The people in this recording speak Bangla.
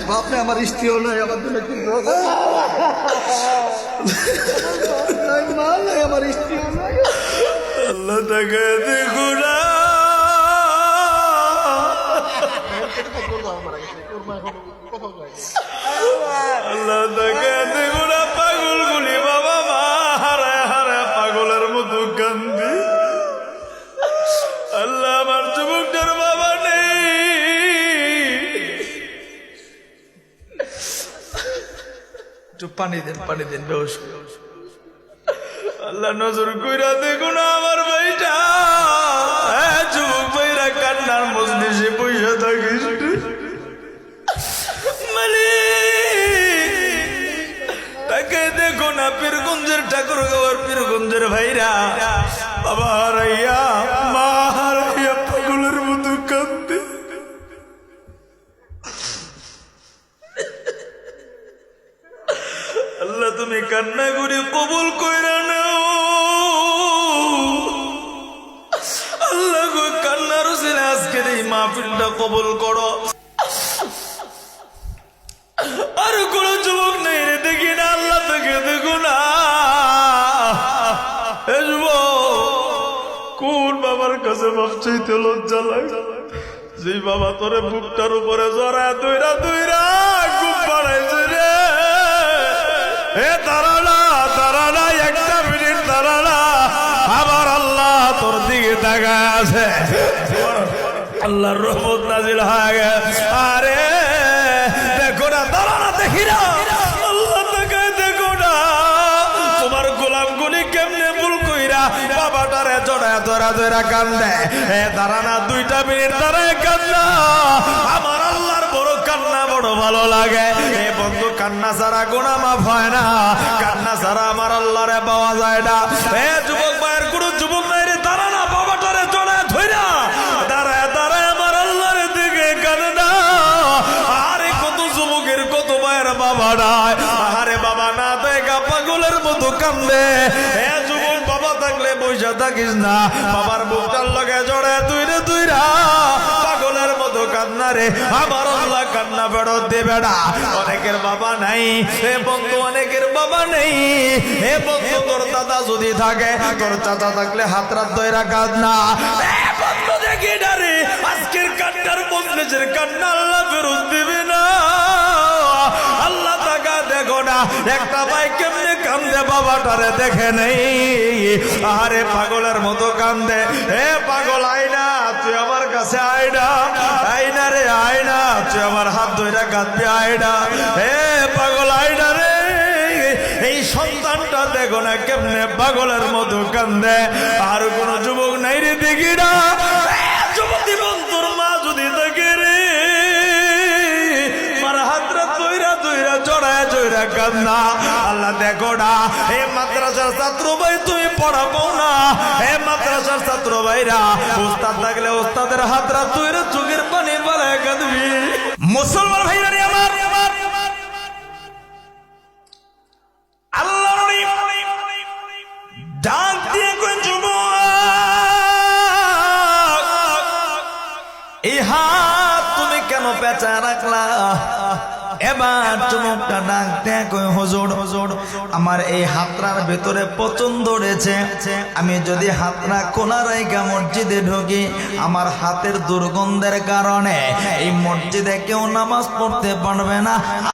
বাপরে আমার স্ত্রীও নাই, আমার জন্য মা নাই, আমার স্ত্রীও নাই। আল্লাহ তাকে দেখো না, আল্লাহ তাকে দেখো না, পাগল গুলি বাবা মা হারায় হারায় পাগলের মতো কান্দি। আল্লাহ আমার যুবকটার বাবা নেই, একটু পানি দেন বেশ। আল্লাহ নজর কইরা দেখো না আমার ভাইটা, যুবক ভাইরা কান্নার মজলিসে পয়সা থাকিস তাকে দেখো না, পীরগঞ্জের ঠাকুর গাওয়ার পীরগঞ্জের ভাইরা বাবা হারাইয়া মা হারাইয়া পাগলের মতো কাঁদতে। আল্লাহ তুমি কান্না করে কবুল কইরা নাও। আল্লাহ গো কান্নার উসিলায় আজকের এই মাহফিলটা কবুল করো। আর কোন যুবক নেই রে দেখি না, আল্লাহ তোকে দেখো না। কোন বাবার কাছে বাপ চাইতে লজ্জা লাগে, যে বাবা তোরে বুকটার উপরে জড়া দইরা দইরা খুব বাড়াইছে রে। দাঁড়ানা একটা মিনিট দাঁড়ানা, আমার আল্লাহ তোর দিকে তাকায় আছে, আল্লাহর রহমত নাজিল হয়ে গেছে। আরে দেখো না, দাঁড়ানা দেখি না, আল্লাহ তাকায় দেখো না, তোমার গোলাম গুলি কেমনে ভুল কইরা বাবাটারে জড়ায় ধরা ধরা কান্দে। দাঁড়ানা 2টা মিনিট দাঁড়ায় কান্না, আমার আল্লাহর বড় কান্না বড় ভালো লাগে। এ বন্ধু কান্না ছাড়া গুনাহ মাফ হয় না, কান্না ছাড়া আমার আল্লাহরে পাওয়া যায় না। এ যুবক ভাইয়ের কোনো যুবক নাই রে, দাঁড়ানা বাবাটারে জড়ায় ধইরা দাঁড়ায় দাঁড়ায় আমার আল্লাহর দিকে কান্দে। আরে কত যুবকের কত ভাইয়ের বাবা নাই, আরে বাবা না দেখা পাগলের মতো কান্দে। এ যুবক বাবা থাকলে বইসা থাকিস না, বাবার বুকটার লগে জড়ায় তুইরে তুইরা পাগলের মতো কান্না রে। আমার আল্লাহ কান্না ফেরত দেবে না। অনেকের বাবা নাই হে বন্ধু, অনেকের বাবা নেই হে বন্ধু। তোর দাদা যদি থাকে, তোর চাচা থাকলে হাত রাত ধইরা কান্না। বন্ধু দেখি না রে, আজকের কান্নার মজলিসের কান্না আল্লাহ ফেরত দিবে না। আল্লাহ তাকা দেখো না, একটা ভাই কেমনে কান্দে বাবাটারে দেখে নেই। আরে পাগলের মতো কান্দে। হে পাগল আয়না, তুই আমার কাছে আয়না, আয়না রে আয়না, তুই আমার হাত ধইরা কাঁদবি আয়না। হে পাগল আয়না রে, এই সন্তানটা দেখো না কেমনে পাগলের মতো কান্দে। আর কোন যুবক নাই রে দেখি না। যুবতী বন্ধুর মা যদি দেখে রে, মার হাতরা তৈরা তৈরা জড়ায় জড়া কান্না। আল্লাহ দেখো না, হে মাদ্রাসার ছাত্র ভাই তুমি পড়াবো না, হে মাদ্রাসার ছাত্র ভাইরা ওস্তাদ থাকলে ওস্তাদের হাতরা তৈরা চোখের পানি বাড়ায় কাঁদবি। মুসলমান ভাইরা রে আমার, আল্লাহ ডাক দিয়ে কোন যুবক, এই হাত তুমি কেন পেঁচা রাখলা? এবার যুবকটা ডাক দেয় কই হুজুর, আমার এই হাতরার ভেতরে পচন ধরেছে, আমি যদি হাতরা খোলা রাইখা মসজিদে ঢুকি, আমার হাতের দুর্গন্ধের কারণে এই মসজিদে কেউ নামাজ পড়তে পারবে না।